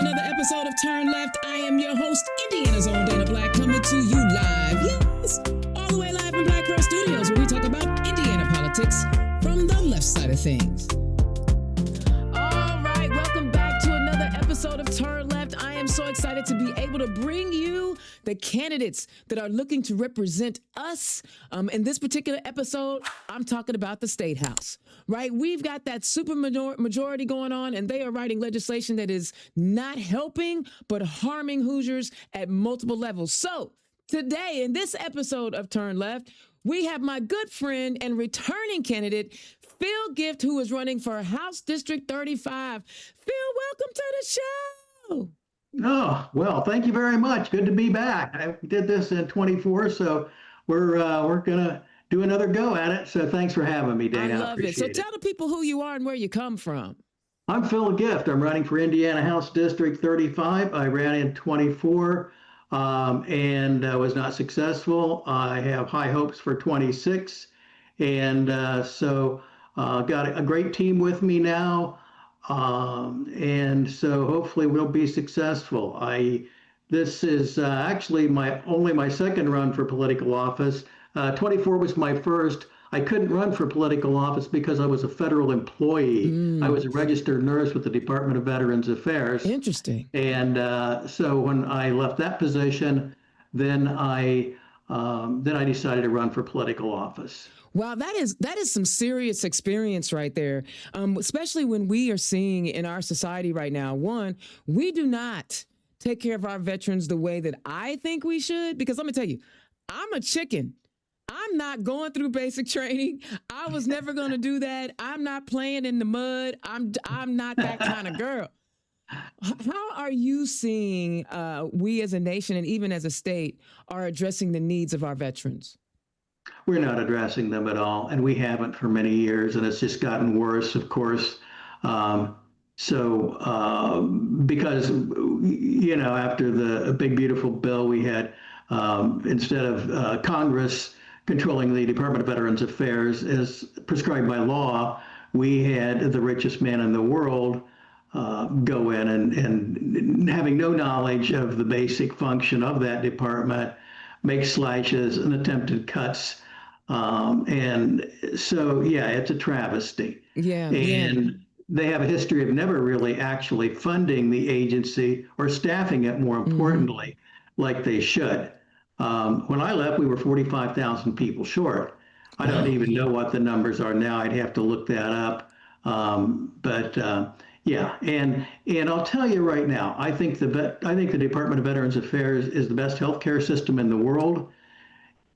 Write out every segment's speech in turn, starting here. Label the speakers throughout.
Speaker 1: another episode of Turn Left. I am your host, Indiana's own Dana Black, coming to you live, yes, all the way live in Black Cross Studios, where we talk about Indiana politics from the left side of things. All right, welcome back to another episode of Turn Left. I am so excited to be able to bring you the candidates that are looking to represent us. In this particular episode, I'm talking about the State House, right? We've got that super majority going on, and they are writing legislation that is not helping, but harming Hoosiers at multiple levels. So today, in this episode of Turn Left, we have my good friend and returning candidate, Phil Gift, who is running for House District 35. Phil, welcome to the show.
Speaker 2: Oh, well, thank you very much. Good to be back. I did this in 24, so we're going to do another go at it. So thanks for having me, Dana.
Speaker 1: I love it. So tell the people who you are and where you come from.
Speaker 2: I'm Phil Gift. I'm running for Indiana House District 35. I ran in 24 and was not successful. I have high hopes for 26. And so got a great team with me now. And so hopefully we'll be successful. This is actually my second run for political office. 24 was my first. I couldn't run for political office because I was a federal employee. I was a registered nurse with the Department of Veterans Affairs.
Speaker 1: Interesting.
Speaker 2: And so when I left that position, then I decided to run for political office.
Speaker 1: Wow, that is some serious experience right there, especially when we are seeing in our society right now, one, we do not take care of our veterans the way that I think we should, because let me tell you, I'm a chicken. I'm not going through basic training. I was never going to do that. I'm not playing in the mud. I'm not that kind of girl. How are you seeing we as a nation and even as a state are addressing the needs of our veterans?
Speaker 2: We're not addressing them at all, and we haven't for many years, and it's just gotten worse, of course. Because, after the big, beautiful bill we had, instead of Congress controlling the Department of Veterans Affairs as prescribed by law, we had the richest man in the world go in and having no knowledge of the basic function of that department, make slashes and attempted cuts. And so, it's a travesty.
Speaker 1: Yeah.
Speaker 2: And they have a history of never really actually funding the agency or staffing it, more importantly, like they should. When I left, we were 45,000 people short. I don't even know what the numbers are now. I'd have to look that up. And I'll tell you right now, I think the Department of Veterans Affairs is the best healthcare system in the world.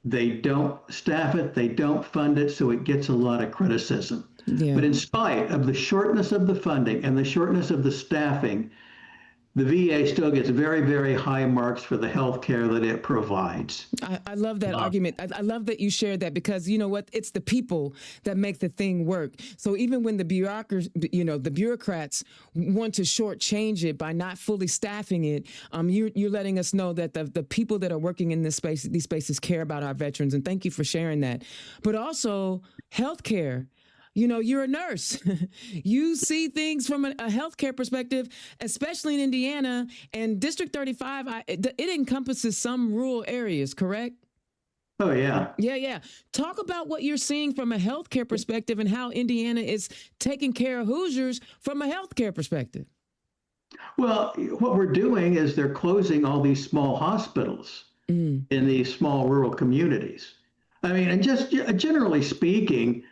Speaker 2: They don't staff it, they don't fund it, so it gets a lot of criticism. Yeah. But in spite of the shortness of the funding and the shortness of the staffing, the VA still gets very, very high marks for the health care that it provides.
Speaker 1: I love that argument. I love that you shared that, because you know what? It's the people that make the thing work. So even when the bureaucrats want to shortchange it by not fully staffing it, you're letting us know that the people that are working in these spaces care about our veterans. And thank you for sharing that. But also healthcare. You're a nurse. You see things from a healthcare perspective, especially in Indiana, and District 35, it encompasses some rural areas, correct?
Speaker 2: Oh, yeah.
Speaker 1: Yeah. Talk about what you're seeing from a healthcare perspective and how Indiana is taking care of Hoosiers from a healthcare perspective.
Speaker 2: Well, what we're doing is they're closing all these small hospitals in these small rural communities. I mean, and just generally speaking,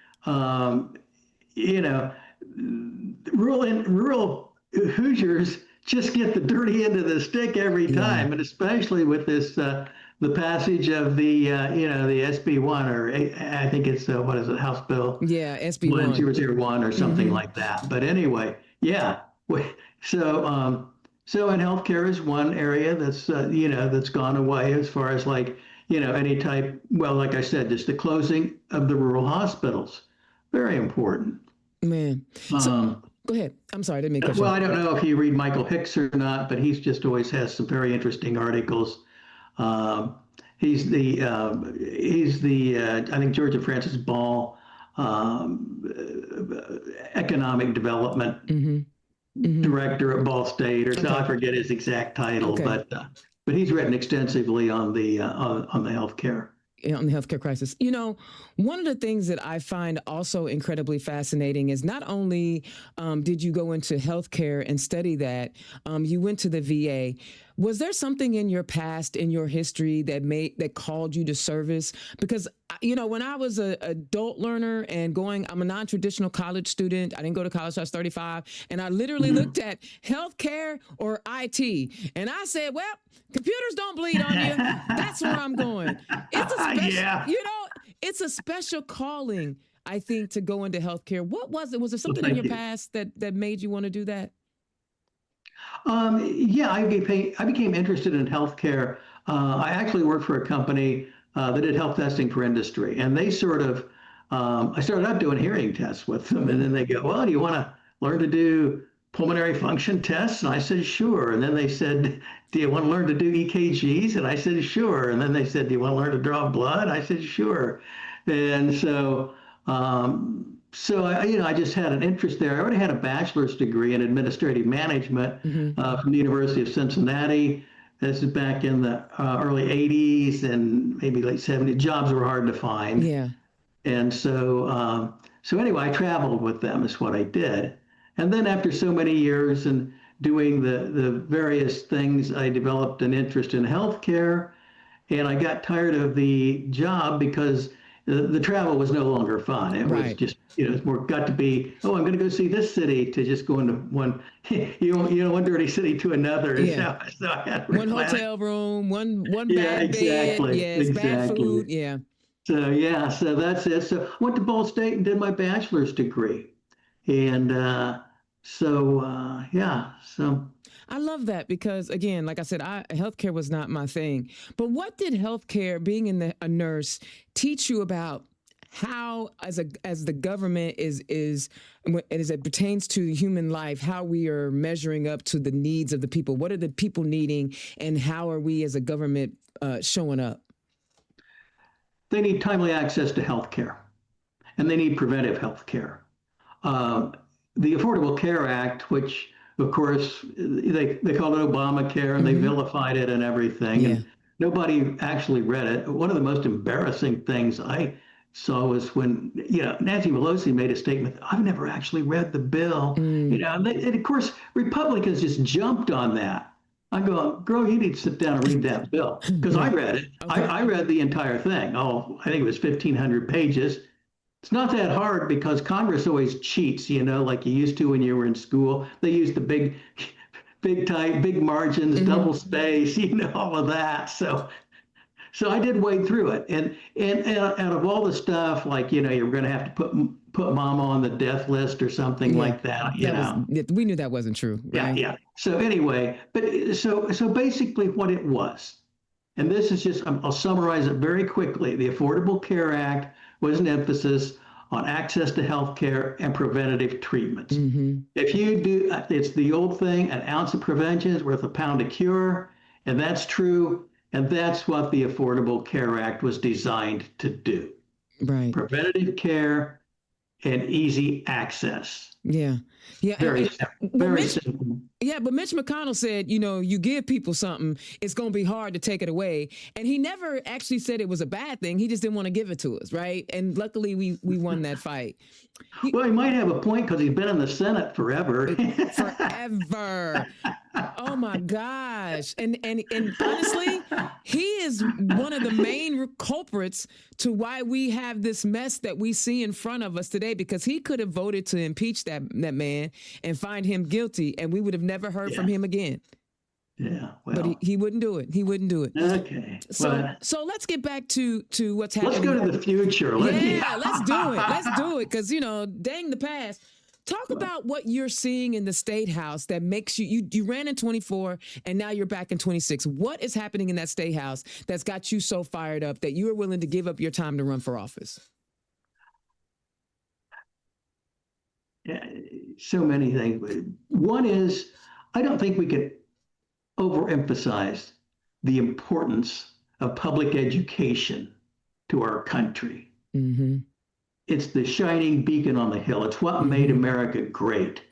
Speaker 2: rural Hoosiers just get the dirty end of the stick every time, and especially with this the passage of the the SB1, or I think it's what is it, House Bill?
Speaker 1: Yeah, SB1
Speaker 2: 1001 or something like that. But anyway, so and healthcare is one area that's that's gone away as far as any type. Well, like I said, just the closing of the rural hospitals. Very important.
Speaker 1: Man. So, go ahead. I'm sorry, I didn't make that.
Speaker 2: Well, I don't know if you read Michael Hicks or not, but he's just always has some very interesting articles. He's the I think Georgia Francis Ball economic development director at Ball State, or so
Speaker 1: Okay.
Speaker 2: I forget his exact title,
Speaker 1: Okay.
Speaker 2: but he's written extensively on the healthcare.
Speaker 1: On the healthcare crisis. You know, one of the things that I find also incredibly fascinating is not only did you go into healthcare and study that, you went to the VA. Was there something in your past, in your history that called you to service? Because you know, when I was an adult learner and I'm a non-traditional college student. I didn't go to college. I was 35, and I literally looked at healthcare or IT, and I said, "Well, computers don't bleed on you." That's where I'm going. It's a special, you know, it's a special calling, I think, to go into healthcare. What was it? Was there something in your past that made you want to do that?
Speaker 2: Yeah, I became interested in healthcare. I actually worked for a company that did health testing for industry, and they sort of, I started out doing hearing tests with them, and then they go, "Well, do you want to learn to do pulmonary function tests?" And I said, "Sure." And then they said, "Do you want to learn to do EKGs?" And I said, "Sure." And then they said, "Do you want to learn to draw blood?" I said, "Sure." And so I just had an interest there. I already had a bachelor's degree in administrative management from the University of Cincinnati. This is back in the early 80s and maybe late 70s. Jobs were hard to find.
Speaker 1: Yeah.
Speaker 2: And so anyway, I traveled with them is what I did. And then after so many years and doing the various things, I developed an interest in healthcare. And I got tired of the job because the travel was no longer fun. It was just, it's more got to be, oh, I'm going to go see this city, to just going to one, one dirty city to another.
Speaker 1: Yeah.
Speaker 2: So I had
Speaker 1: one hotel room, one bad bed, bad food. Yeah.
Speaker 2: So that's it. So I went to Ball State and did my bachelor's degree. And so.
Speaker 1: I love that because, again, like I said, healthcare was not my thing. But what did healthcare, being a nurse, teach you about how, as the government is as it pertains to human life, how we are measuring up to the needs of the people? What are the people needing, and how are we as a government showing up?
Speaker 2: They need timely access to healthcare, and they need preventive healthcare. The Affordable Care Act, which of course, they called it Obamacare, and they vilified it and everything.
Speaker 1: Yeah.
Speaker 2: And nobody actually read it. One of the most embarrassing things I saw was when, Nancy Pelosi made a statement, "I've never actually read the bill." And of course, Republicans just jumped on that. I go, "Girl, you need to sit down and read that bill," because I read it. Okay. I read the entire thing. Oh, I think it was 1,500 pages. It's not that hard because Congress always cheats, like you used to when you were in school. They use the big type, big margins, double space, all of that. So I did wade through it. And out of all the stuff, like, you're going to have to put mama on the death list or something like that,
Speaker 1: we knew that wasn't true. Right?
Speaker 2: Yeah. So anyway, but so basically what it was, and this is just, I'll summarize it very quickly. The Affordable Care Act was an emphasis on access to health care and preventative treatments. If you do, it's the old thing, an ounce of prevention is worth a pound of cure, and that's true, and that's what the Affordable Care Act was designed to do.
Speaker 1: Right.
Speaker 2: Preventative care and easy access.
Speaker 1: Yeah.
Speaker 2: Very simple.
Speaker 1: Yeah, but Mitch McConnell said, you give people something, it's going to be hard to take it away. And he never actually said it was a bad thing. He just didn't want to give it to us, right? And luckily, we won that fight.
Speaker 2: Well, he might have a point because he's been in the Senate forever.
Speaker 1: Forever. Oh my gosh. And honestly, he is one of the main culprits to why we have this mess that we see in front of us today, because he could have voted to impeach that man and find him guilty, and we would have never heard from him again.
Speaker 2: Yeah, well,
Speaker 1: but he wouldn't do it. He wouldn't do it.
Speaker 2: Okay.
Speaker 1: So let's get back to what's happening.
Speaker 2: Let's go to the future.
Speaker 1: Let's do it. Let's do it, because dang the past. Talk about what you're seeing in the State House that makes you ran in 24 and now you're back in 26. What is happening in that State House that's got you so fired up that you are willing to give up your time to run for office?
Speaker 2: Yeah, so many things. One is, I don't think we could overemphasize the importance of public education to our country. It's the shining beacon on the hill. It's what made America great.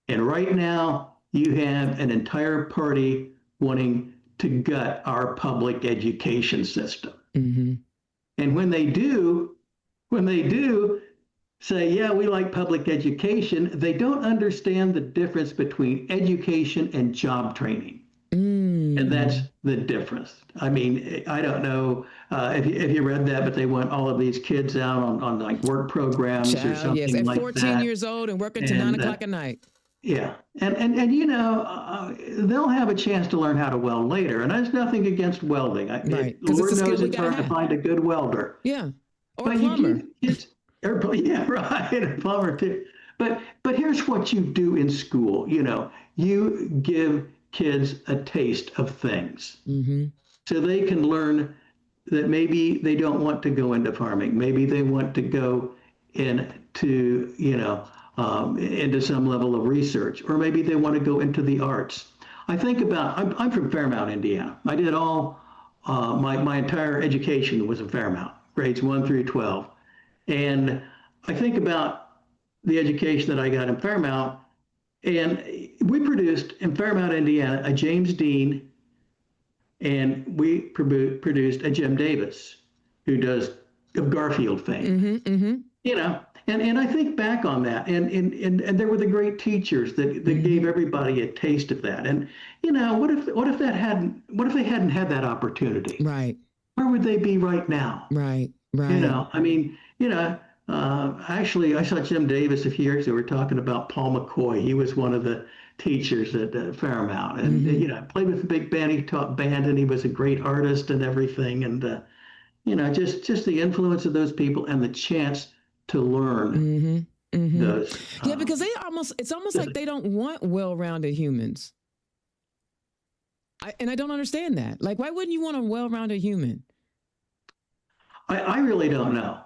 Speaker 2: And right now, you have an entire party wanting to gut our public education system.
Speaker 1: Mm-hmm.
Speaker 2: And when they do say, yeah, we like public education, they don't understand the difference between education and job training. And that's the difference. I mean, I don't know if you read that, but they want all of these kids out on like work programs or something
Speaker 1: yes, at
Speaker 2: like
Speaker 1: 14
Speaker 2: that.
Speaker 1: years old and working till 9 o'clock at night.
Speaker 2: Yeah, and you know, they'll have a chance to learn how to weld later, and there's nothing against welding.
Speaker 1: Right,
Speaker 2: Lord knows it's hard to find a good welder.
Speaker 1: Yeah, or
Speaker 2: but
Speaker 1: a plumber.
Speaker 2: Yeah, right, a plumber too. But here's what you do in school. You know, you give kids a taste of things, so they can learn that maybe they don't want to go into farming. Maybe they want to go into, you know, into some level of research, or maybe they want to go into the arts. I think about, I'm from Fairmount, Indiana. I did all, my entire education was in Fairmount, grades 1 through 12. And I think about the education that I got in Fairmount, and we produced in Fairmount, Indiana, a James Dean, and we produced a Jim Davis, who does of Garfield fame. You know, and I think back on that, and there were the great teachers that gave everybody a taste of that. And you know, what if they hadn't had that opportunity?
Speaker 1: Right.
Speaker 2: Where would they be right now?
Speaker 1: Right. Right.
Speaker 2: You know, I mean, you know, actually, I saw Jim Davis a few years ago. We were talking about Paul McCoy. He was one of the teachers at Fairmount, and you know, played with the big band. He taught band, and he was a great artist and everything. And you know, just the influence of those people and the chance to learn those.
Speaker 1: Yeah, because it's almost like they don't want well-rounded humans. And I don't understand that. Like, why wouldn't you want a well-rounded human?
Speaker 2: I really don't know.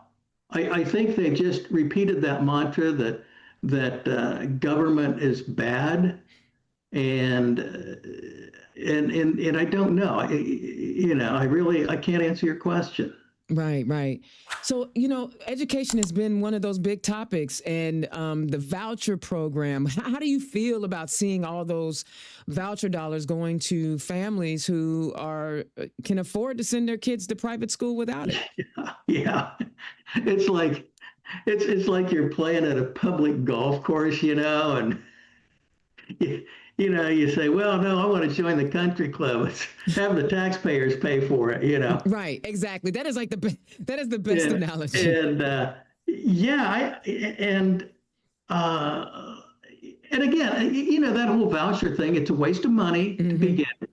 Speaker 2: I think they just repeated that mantra that government is bad, and I don't know. You know, I can't answer your question.
Speaker 1: Right, right. So, you know, education has been one of those big topics, and the voucher program. How do you feel about seeing all those voucher dollars going to families who can afford to send their kids to private school without it?
Speaker 2: Yeah. It's like you're playing at a public golf course, you know, and you know, you say, well, no, I want to join the country club. Let's have the taxpayers pay for it, you know.
Speaker 1: Right, exactly. That is the best analogy.
Speaker 2: And and again, you know, that whole voucher thing, it's a waste of money to begin with.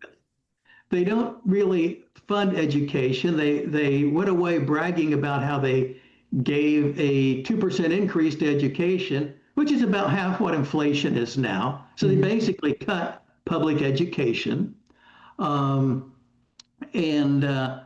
Speaker 2: They don't really fund education. They went away bragging about how they gave a 2% increase to education, which is about half what inflation is now. So they basically cut public education. And I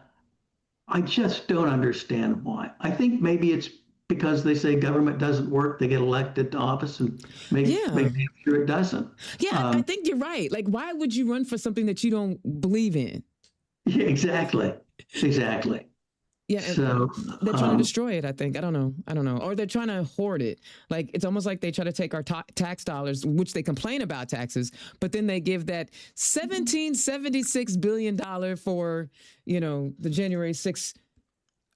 Speaker 2: just don't understand why. I think maybe it's because they say government doesn't work, they get elected to office and make sure it doesn't.
Speaker 1: Yeah, I think you're right. Like, why would you run for something that you don't believe in?
Speaker 2: Yeah, exactly.
Speaker 1: Yeah, so they're trying to destroy it, I think. I don't know. Or they're trying to hoard it. Like, it's almost like they try to take our tax dollars, which they complain about taxes, but then they give that $1776 billion for, you know, the January 6th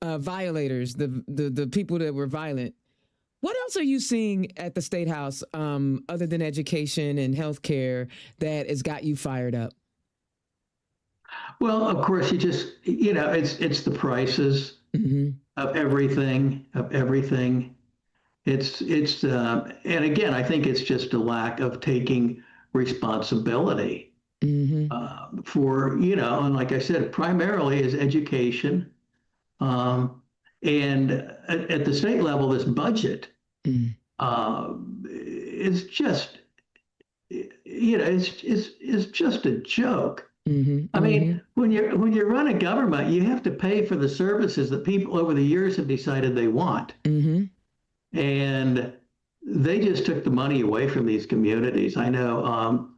Speaker 1: violators, the people that were violent. What else are you seeing at the State House other than education and healthcare that has got you fired up?
Speaker 2: Well, of course, you know, it's the prices of everything. It's and again, I think it's just a lack of taking responsibility for, you know, and like I said, primarily is education. And at the state level, this budget is just, you know, it's just a joke. I mean, when you run a government, you have to pay for the services that people over the years have decided they want. And they just took the money away from these communities. I know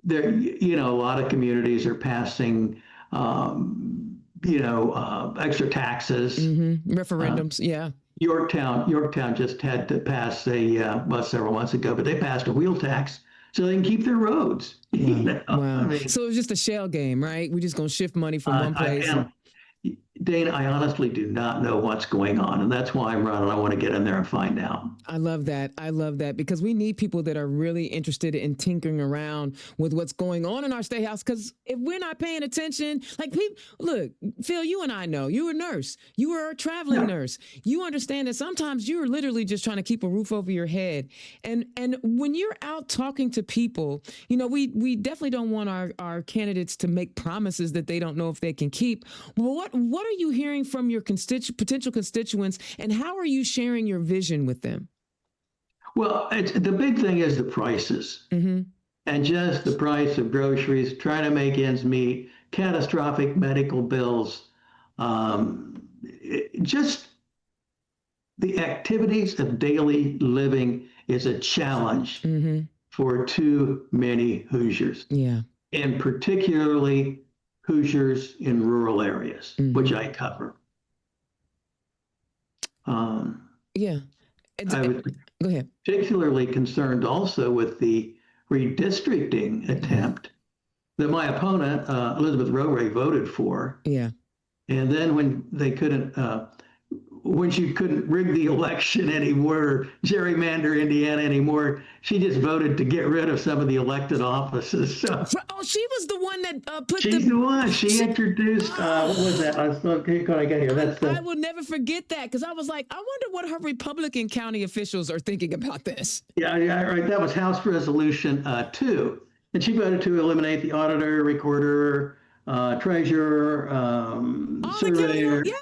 Speaker 2: there, you know, a lot of communities are passing, you know, extra taxes.
Speaker 1: Referendums, yeah.
Speaker 2: Yorktown just had to pass several months ago, but they passed a wheel tax so they can keep their roads.
Speaker 1: Wow.
Speaker 2: You know?
Speaker 1: Wow.
Speaker 2: I mean,
Speaker 1: So it's just a shell game, right? We're just going to shift money from one place.
Speaker 2: Dana, I honestly do not know what's going on, and that's why I'm running. I want to get in there and find out.
Speaker 1: I love that. I love that because we need people that are really interested in tinkering around with what's going on in our state house. Because if we're not paying attention, like people, look, Phil, you and I know you were a nurse. You were a traveling nurse. You understand that sometimes you're literally just trying to keep a roof over your head. And when you're out talking to people, you know, we definitely don't want our candidates to make promises that they don't know if they can keep. Well, what are you hearing from your potential constituents, and how are you sharing your vision with them?
Speaker 2: Well, the big thing is the prices, and just the price of groceries, trying to make ends meet, catastrophic medical bills, just the activities of daily living is a challenge for too many Hoosiers.
Speaker 1: Yeah.
Speaker 2: And particularly Hoosiers in rural areas, which I cover.
Speaker 1: Yeah.
Speaker 2: I was
Speaker 1: Go ahead.
Speaker 2: particularly concerned also with the redistricting attempt that my opponent, Elizabeth Rowe, voted for.
Speaker 1: Yeah.
Speaker 2: And then when she couldn't rig the election anymore, gerrymander Indiana anymore, she just voted to get rid of some of the elected offices. So,
Speaker 1: she was the one that put
Speaker 2: she's the one. She introduced, what was that? I get here.
Speaker 1: I will never forget that because I was like, I wonder what her Republican county officials are thinking about this.
Speaker 2: Yeah, right. That was House Resolution 2. And she voted to eliminate the auditor, recorder, treasurer, surveyor.
Speaker 1: Yes.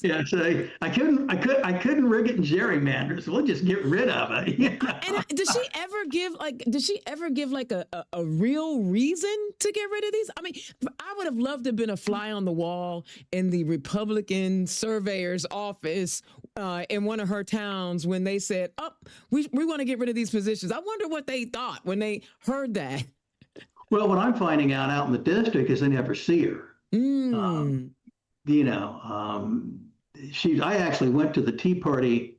Speaker 2: Yeah, so I couldn't rig it in gerrymander, so we'll just get rid of it. You know?
Speaker 1: And does she ever give like a real reason to get rid of these? I mean, I would have loved to have been a fly on the wall in the Republican surveyor's office in one of her towns when they said, "Oh, we want to get rid of these positions." I wonder what they thought when they heard that.
Speaker 2: Well, what I'm finding out in the district is they never see her. You know, I actually went to the Tea Party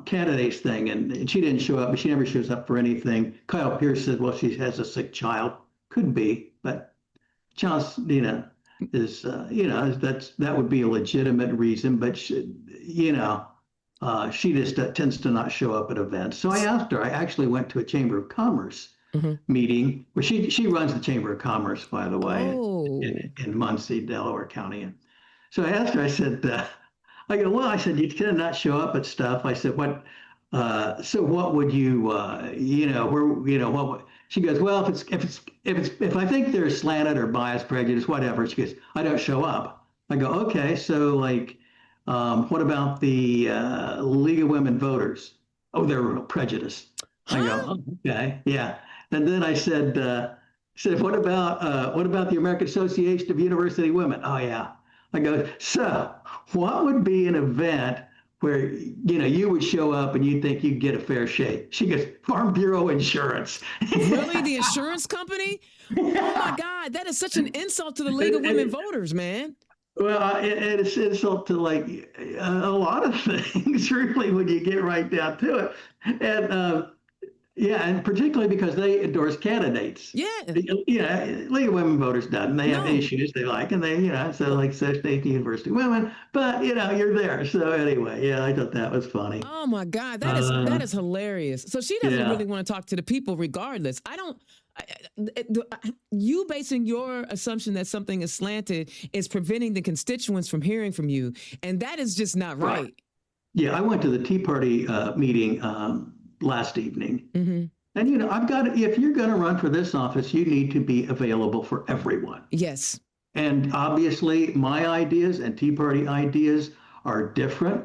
Speaker 2: candidates thing, and she didn't show up, but she never shows up for anything. Kyle Pierce said, well, she has a sick child. Could be, but chance, is, that would be a legitimate reason, but she just tends to not show up at events. So I asked her, I actually went to a Chamber of Commerce meeting, where she runs the Chamber of Commerce, by the way, in Muncie, Delaware County. And so I asked her, I said, I said, you cannot show up at stuff. I said, so what would you, what? She goes, well, if I think they're slanted or biased, prejudice, whatever. She goes, I don't show up. I go, okay, so what about the League of Women Voters? Oh, they're prejudiced. I go, oh, okay, yeah. And then I said, what about the American Association of University Women? Oh, yeah. I go, so what would be an event where, you would show up and you think you'd get a fair shake? She goes, Farm Bureau Insurance.
Speaker 1: Really? The insurance company? Oh my God, that is such an insult to the League of Women Voters, man.
Speaker 2: Well, it's an insult to a lot of things, really, when you get right down to it. And and particularly because they endorse candidates. Yeah. League of Women Voters doesn't. They have issues they like, and so State University Women, but you're there. So anyway, I thought that was funny.
Speaker 1: Oh my God, that is hilarious. So she doesn't really want to talk to the people regardless. You basing your assumption that something is slanted is preventing the constituents from hearing from you, and that is just not right.
Speaker 2: Yeah, I went to the Tea Party meeting last evening. And if you're going to run for this office, you need to be available for everyone.
Speaker 1: Yes.
Speaker 2: And obviously my ideas and Tea Party ideas are different,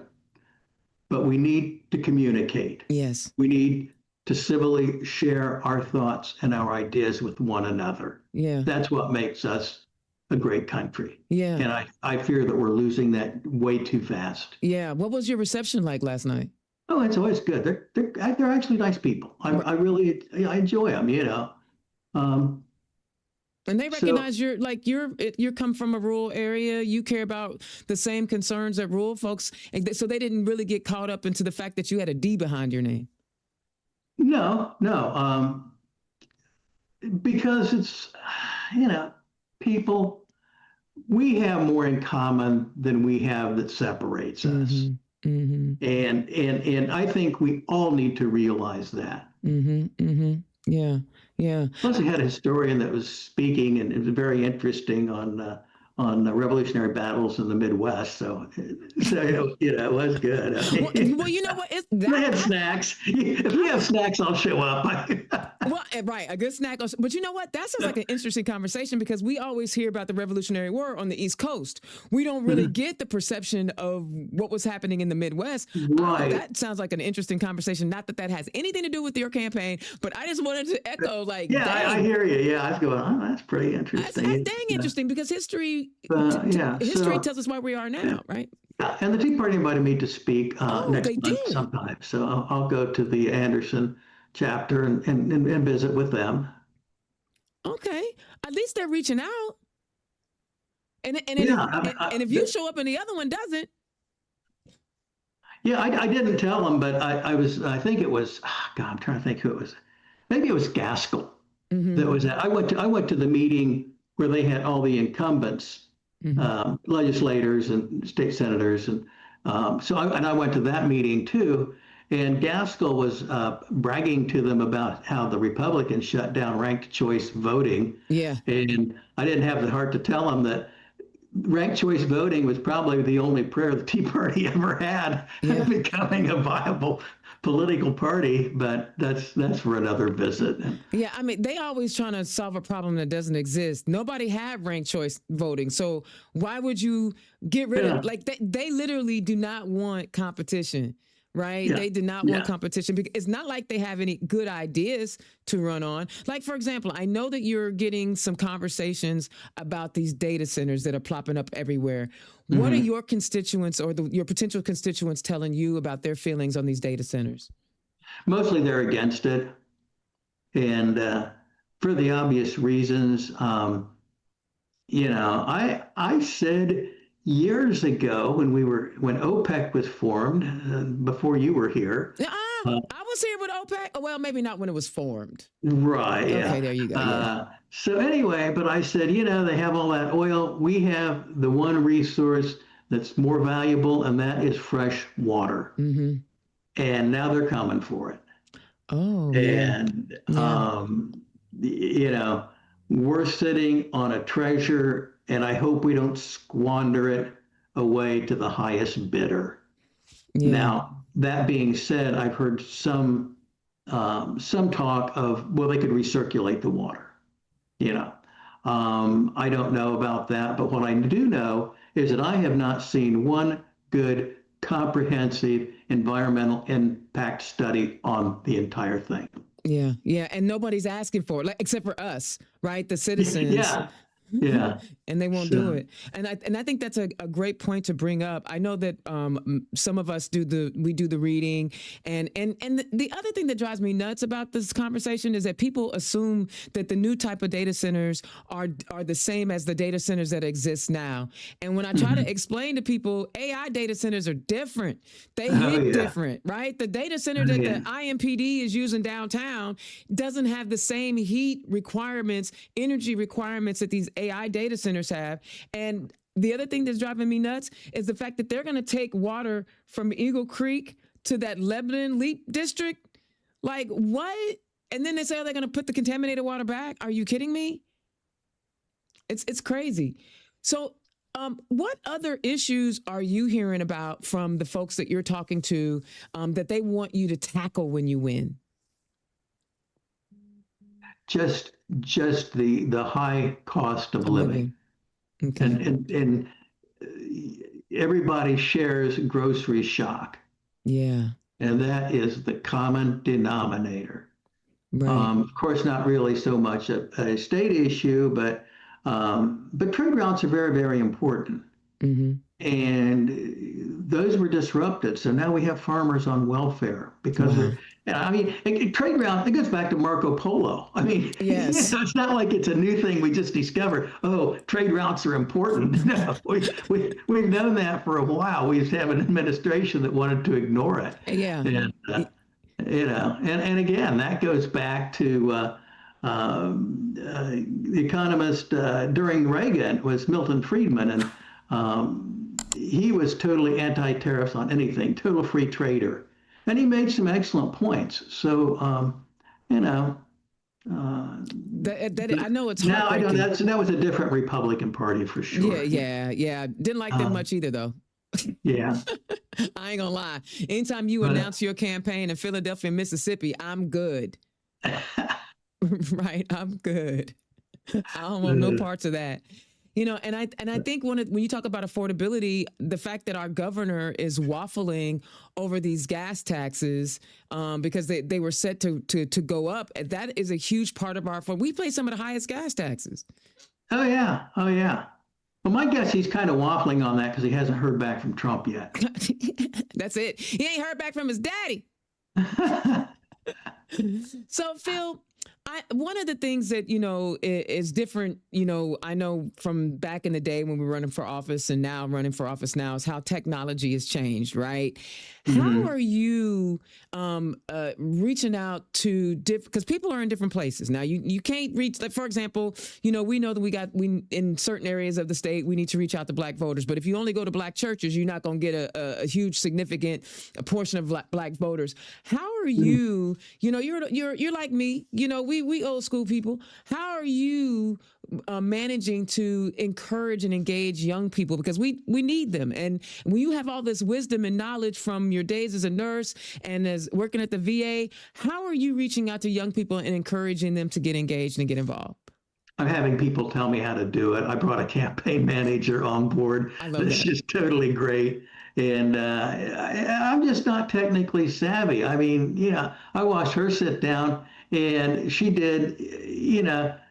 Speaker 2: but we need to communicate.
Speaker 1: Yes.
Speaker 2: We need to civilly share our thoughts and our ideas with one another.
Speaker 1: Yeah.
Speaker 2: That's what makes us a great country.
Speaker 1: Yeah.
Speaker 2: And I fear that we're losing that way too fast.
Speaker 1: Yeah. What was your reception like last night?
Speaker 2: Oh, it's always good. They're actually nice people. I enjoy them.
Speaker 1: And they
Speaker 2: So
Speaker 1: recognize you come from a rural area. You care about the same concerns that rural folks. So they didn't really get caught up into the fact that you had a D behind your name.
Speaker 2: no, because it's, people, we have more in common than we have that separates us.
Speaker 1: Mm-hmm. Mm-hmm.
Speaker 2: And I think we all need to realize that.
Speaker 1: Mm-hmm. Mm-hmm. Yeah. Yeah.
Speaker 2: Plus, I had a historian that was speaking, and it was very interesting on the Revolutionary battles in the Midwest. So it was good. I mean,
Speaker 1: Well, you know what?
Speaker 2: they had snacks. If you have snacks, I'll show up.
Speaker 1: Well, right, a good snack. But you know what? That sounds like an interesting conversation because we always hear about the Revolutionary War on the East Coast. We don't really get the perception of what was happening in the Midwest.
Speaker 2: Right.
Speaker 1: That sounds like an interesting conversation. Not that has anything to do with your campaign, but I just wanted to echo, like,
Speaker 2: Yeah,
Speaker 1: dang,
Speaker 2: I hear you. Yeah, I was going, oh, that's pretty
Speaker 1: that's
Speaker 2: interesting.
Speaker 1: dang interesting because history
Speaker 2: So,
Speaker 1: tells us where we are now, right?
Speaker 2: and the Tea Party invited me to speak next
Speaker 1: they
Speaker 2: month
Speaker 1: did.
Speaker 2: sometime. So I'll go to the Anderson chapter and visit with them.
Speaker 1: Okay, at least they're reaching out. And
Speaker 2: Yeah,
Speaker 1: if you show up and the other one doesn't,
Speaker 2: yeah, I didn't tell them, but I think it was, God, I'm trying to think who it was. Maybe it was Gaskell that was at. I went to the meeting where they had all the incumbents, legislators and state senators, and I went to that meeting too. And Gaskell was bragging to them about how the Republicans shut down ranked choice voting.
Speaker 1: yeah.
Speaker 2: And I didn't have the heart to tell them that ranked choice voting was probably the only prayer the Tea Party ever had of becoming a viable political party, but that's for another visit.
Speaker 1: Yeah, I mean, they always trying to solve a problem that doesn't exist. Nobody had ranked choice voting, so why would you get rid of they literally do not want competition. Right?
Speaker 2: Yeah.
Speaker 1: They did not want competition because it's not like they have any good ideas to run on. Like, for example, I know that you're getting some conversations about these data centers that are plopping up everywhere. What are your constituents or your potential constituents telling you about their feelings on these data centers?
Speaker 2: Mostly they're against it. And for the obvious reasons, I said years ago when OPEC was formed, before you were here.
Speaker 1: I was here with OPEC. Well, maybe not when it was formed.
Speaker 2: Right. Yeah.
Speaker 1: Okay, there you go. Yeah.
Speaker 2: So anyway, but I said, they have all that oil. We have the one resource that's more valuable, and that is fresh water. Mm-hmm. And now they're coming for it.
Speaker 1: Oh.
Speaker 2: And we're sitting on a treasure. And I hope we don't squander it away to the highest bidder. Yeah. Now, that being said, I've heard some talk of, well, they could recirculate the water. I don't know about that, but what I do know is that I have not seen one good, comprehensive environmental impact study on the entire thing.
Speaker 1: Yeah, yeah, and nobody's asking for it, except for us, right? The citizens.
Speaker 2: Yeah. Yeah.
Speaker 1: And they won't do it. And I think that's a great point to bring up. I know that some of us do the reading. And the other thing that drives me nuts about this conversation is that people assume that the new type of data centers are the same as the data centers that exist now. And when I try to explain to people, AI data centers are different. They hit different, right? The data center that the IMPD is using downtown doesn't have the same heat requirements, energy requirements that these AI data centers have. And the other thing that's driving me nuts is the fact that they're going to take water from Eagle Creek to that Lebanon Leap district. Like, what? And then they say they're going to put the contaminated water back. Are you kidding me? It's crazy. So what other issues are you hearing about from the folks that you're talking to that they want you to tackle when you win?
Speaker 2: Just the high cost of living. Okay. And everybody shares grocery shock. Yeah. And that is the common denominator. Right. Of course, not really so much a state issue, but trade routes are very, very important. Mm-hmm. And those were disrupted. So now we have farmers on welfare because Yeah, I mean, trade route, it goes back to Marco Polo. I mean,
Speaker 1: Yes.
Speaker 2: it's not like it's a new thing we just discovered. Oh, trade routes are important. No, we've known that for a while. We just have an administration that wanted to ignore it.
Speaker 1: Yeah.
Speaker 2: And, and again, that goes back to the economist during Reagan was Milton Friedman. And he was totally anti-tariffs on anything, total free trader. And he made some excellent points. So, you know,
Speaker 1: I know it's
Speaker 2: now I know
Speaker 1: heartbreaking.
Speaker 2: that was a different Republican Party for sure.
Speaker 1: Yeah. Didn't like them much either, though.
Speaker 2: Yeah.
Speaker 1: I ain't gonna lie. Anytime you announce your campaign in Philadelphia, Mississippi, I'm good. Right? I'm good. I don't want no parts of that. You know, and I think when you talk about affordability, the fact that our governor is waffling over these gas taxes because they were set to go up, that is a huge part of we pay some of the highest gas taxes.
Speaker 2: Oh yeah. Well, my guess he's kind of waffling on that because he hasn't heard back from Trump yet.
Speaker 1: That's it. He ain't heard back from his daddy. So, Phil, one of the things that, is different, I know from back in the day when we were running for office and now running for office now is how technology has changed, right? Mm-hmm. How are you reaching out to because people are in different places. Now, you can't reach, like, for example, we know that we in certain areas of the state, we need to reach out to Black voters. But if you only go to Black churches, you're not going to get a huge, significant portion of Black voters. How are you, you're like me, we old school people. How are you managing to encourage and engage young people? Because we need them. And when you have all this wisdom and knowledge from your days as a nurse and as working at the VA, how are you reaching out to young people and encouraging them to get engaged and get involved?
Speaker 2: I'm having people tell me how to do it. I brought a campaign manager on board.
Speaker 1: I love
Speaker 2: That's
Speaker 1: that.
Speaker 2: just totally great. And I'm just not technically savvy. I mean, I watched her sit down and she did,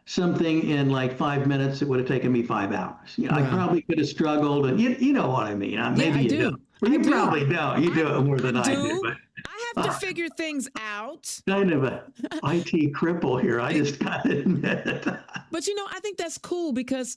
Speaker 2: something in like 5 minutes. It would have taken me 5 hours.
Speaker 1: Wow.
Speaker 2: I probably could have struggled, and you know what I mean. Maybe you don't. Well, you probably don't. You do it more than I do. But
Speaker 1: I have to figure things out.
Speaker 2: Kind of a IT cripple here. I just gotta admit it.
Speaker 1: But I think that's cool because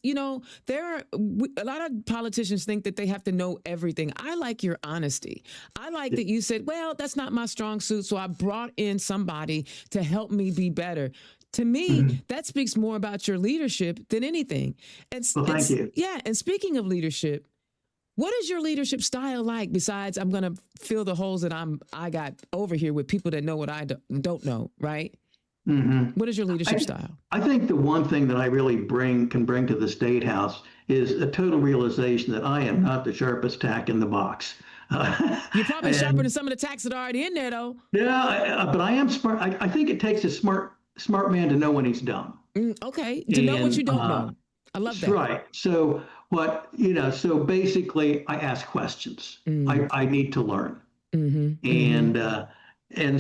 Speaker 1: there are a lot of politicians think that they have to know everything. I like your honesty. I like that you said, well, that's not my strong suit, so I brought in somebody to help me be better. To me, that speaks more about your leadership than anything.
Speaker 2: Thank you.
Speaker 1: Yeah, and speaking of leadership, what is your leadership style like? Besides, I'm gonna fill the holes that I got over here with people that know what I don't know, right? Mm-hmm. What is your leadership style?
Speaker 2: I think the one thing that I really can bring to the State House is a total realization that I am not the sharpest tack in the box.
Speaker 1: You're probably sharper than some of the tacks that are already in there, though.
Speaker 2: Yeah, but I am smart. I think it takes a smart man to know when he's done.
Speaker 1: Okay, to know what you don't know. I love that.
Speaker 2: Right. So so basically I ask questions. I need to learn. And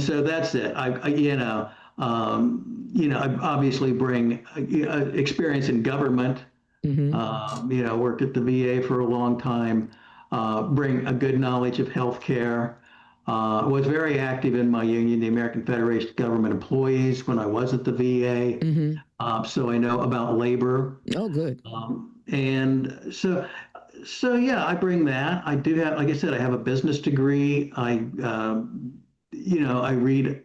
Speaker 2: so that's it. I obviously bring experience in government. Worked at the VA for a long time. Bring a good knowledge of healthcare. Was very active in my union, the American Federation of Government Employees, when I was at the VA. So I know about labor.
Speaker 1: Oh, good.
Speaker 2: And so yeah, I bring that. I do have, like I said, I have a business degree. I read.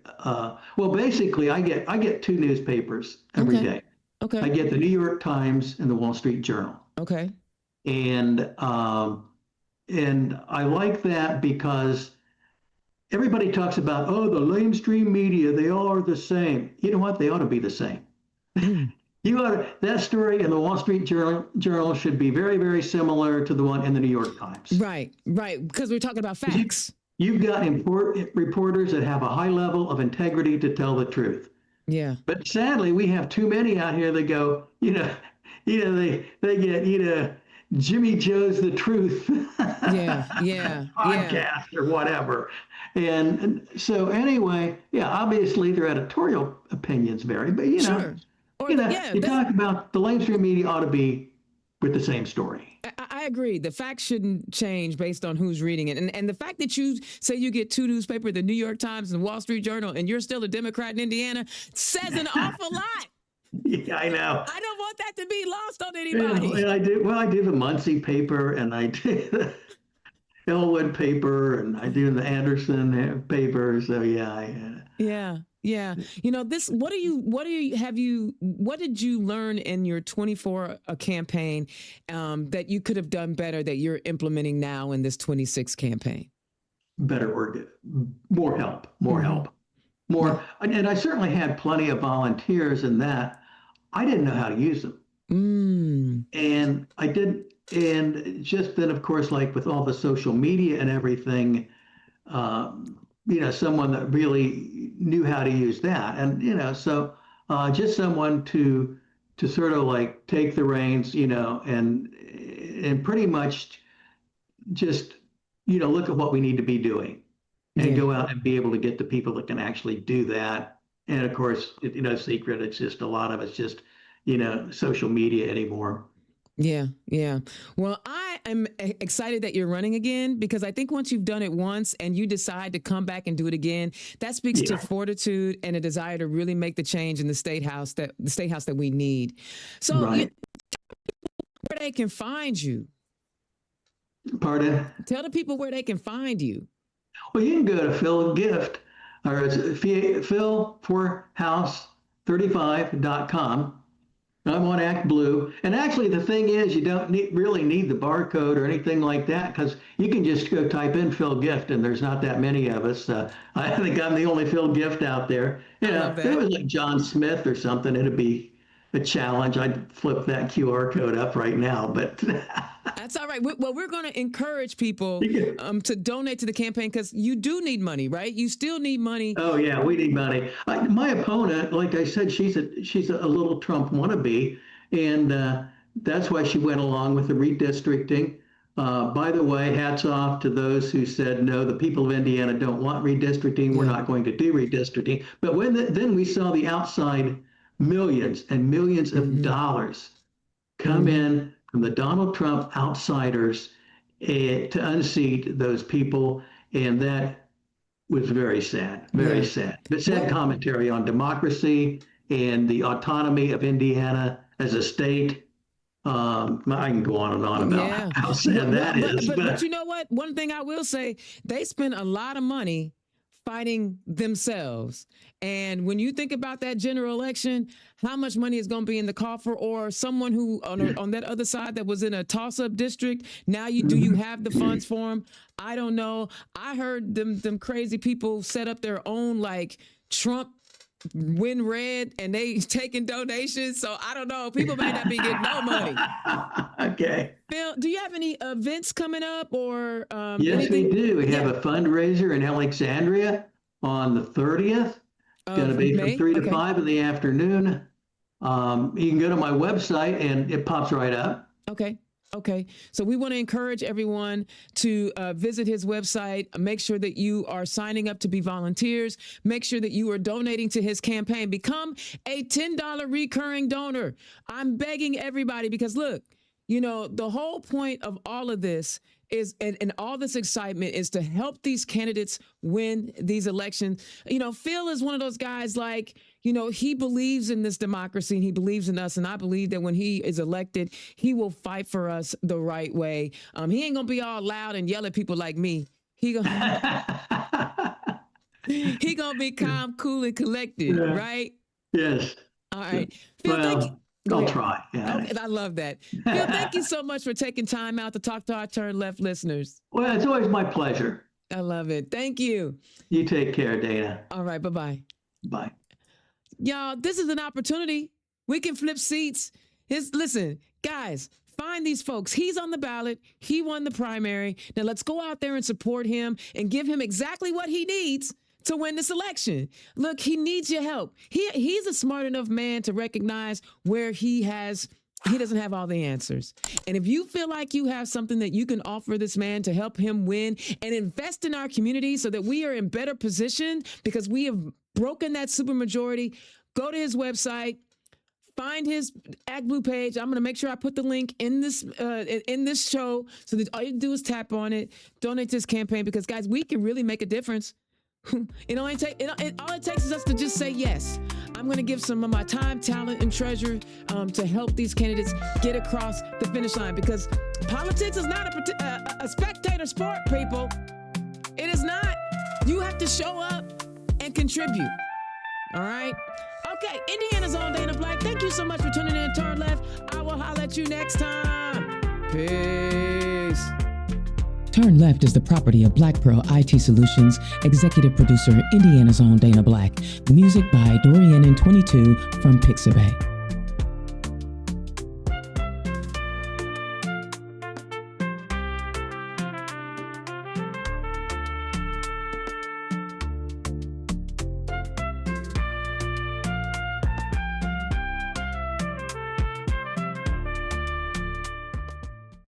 Speaker 2: Well, basically, I get 2 newspapers every day.
Speaker 1: Okay.
Speaker 2: I get the New York Times and the Wall Street Journal.
Speaker 1: Okay.
Speaker 2: And I like that because everybody talks about, the lamestream media, they all are the same. You know what? They ought to be the same. That story in the Wall Street Journal should be very, very similar to the one in the New York Times.
Speaker 1: Right. Because we're talking about facts.
Speaker 2: You've got reporters that have a high level of integrity to tell the truth.
Speaker 1: Yeah.
Speaker 2: But sadly, we have too many out here that go, they get, Jimmy Joe's The Truth podcast or whatever. And so anyway, obviously their editorial opinions vary, but
Speaker 1: Sure.
Speaker 2: you talk about the lamestream media ought to be with the same story.
Speaker 1: I I agree. The facts shouldn't change based on who's reading it. And the fact that you say you get two newspapers, the New York Times and Wall Street Journal, and you're still a Democrat in Indiana says an awful lot.
Speaker 2: Yeah, I know.
Speaker 1: I don't want that to be lost on anybody.
Speaker 2: And I do the Muncie paper, and I do the Elwood paper, and I do the Anderson paper. So yeah,
Speaker 1: Yeah. What did you learn in your 24 campaign that you could have done better that you're implementing now in this 26 campaign?
Speaker 2: better word, more help, and I certainly had plenty of volunteers in that. I didn't know how to use them. And I did, and just then, of course, like with all the social media and everything, someone that really knew how to use that, and so just someone to sort of like take the reins, and pretty much just look at what we need to be doing, and go out and be able to get the people that can actually do that. And of course, no secret, it's just a lot of it's just social media anymore.
Speaker 1: Yeah. Well, I am excited that you're running again, because I think once you've done it once and you decide to come back and do it again, that speaks to fortitude and a desire to really make the change in the state house that we need. So where they can find you.
Speaker 2: Pardon?
Speaker 1: Tell the people where they can find you.
Speaker 2: Well, you can go to Phil Gift, or it's phil4house35.com. I'm on Act Blue. And actually, the thing is, you don't really need the barcode or anything like that, because you can just go type in Phil Gift, and there's not that many of us. I think I'm the only Phil Gift out there. If it was like John Smith or something, it'd be a challenge. I'd flip that QR code up right now, but
Speaker 1: that's all right. Well, we're going to encourage people to donate to the campaign, because you do need money, right? You still need money. Oh yeah,
Speaker 2: we need money. My opponent, like I said, she's a little Trump wannabe, and that's why she went along with the redistricting. By the way, hats off to those who said, no, the people of Indiana don't want redistricting. We're not going to do redistricting. But then we saw the outside millions and millions of dollars come in from the Donald Trump outsiders to unseat those people. And that was very sad, sad. But sad commentary on democracy and the autonomy of Indiana as a state. I can go on and on about how sad that is.
Speaker 1: But you know what? One thing I will say, they spend a lot of money fighting themselves. And when you think about that general election, how much money is going to be in the coffer, or someone who on that other side that was in a toss-up district, now do you have the funds for them? I don't know. I heard them crazy people set up their own like Trump Win Red, and they taking donations. So I don't know. People may not be getting no money.
Speaker 2: Okay.
Speaker 1: Phil, do you have any events coming up, or
Speaker 2: yes,
Speaker 1: anything?
Speaker 2: we do. We have a fundraiser in Alexandria on the 30th. It's going to be from 3 to 5 in the afternoon. You can go to my website and it pops right up.
Speaker 1: Okay. So we want to encourage everyone to visit his website. Make sure that you are signing up to be volunteers. Make sure that you are donating to his campaign. Become a $10 recurring donor. I'm begging everybody, because look, the whole point of all of this is, and all this excitement is to help these candidates win these elections. Phil is one of those guys, like, he believes in this democracy and he believes in us. And I believe that when he is elected, he will fight for us the right way. He ain't going to be all loud and yell at people like me. He going to be calm, cool, and collected, right?
Speaker 2: Yes.
Speaker 1: All right. Phil,
Speaker 2: thank you. I'll try. Yeah.
Speaker 1: Okay, I love that. Phil, thank you so much for taking time out to talk to our Turn Left listeners.
Speaker 2: Well, it's always my pleasure.
Speaker 1: I love it. Thank you.
Speaker 2: You take care, Dana.
Speaker 1: All right. Bye-bye.
Speaker 2: Bye.
Speaker 1: Y'all, this is an opportunity. We can flip seats. Listen, guys, find these folks. He's on the ballot. He won the primary. Now let's go out there and support him and give him exactly what he needs to win this election. Look, he needs your help. He's a smart enough man to recognize where he doesn't have all the answers. And if you feel like you have something that you can offer this man to help him win, and invest in our community so that we are in better position because we have broken that supermajority, go to his website, Find his ActBlue page. I'm going to make sure I put the link in this show so that all you do is tap on it, donate to this campaign, because guys, we can really make a difference. All it takes is us to just say yes. I'm going to give some of my time, talent, and treasure to help these candidates get across the finish line, because politics is not a spectator sport, people. It is not. You have to show up and contribute. All right? Okay, Indiana's own Dana Black. Thank you so much for tuning in. Turn left. I will holler at you next time. Peace. Turn Left is the property of Black Pearl IT Solutions, executive producer, Indiana's own Dana Black. Music by Dorian and 22 from Pixabay.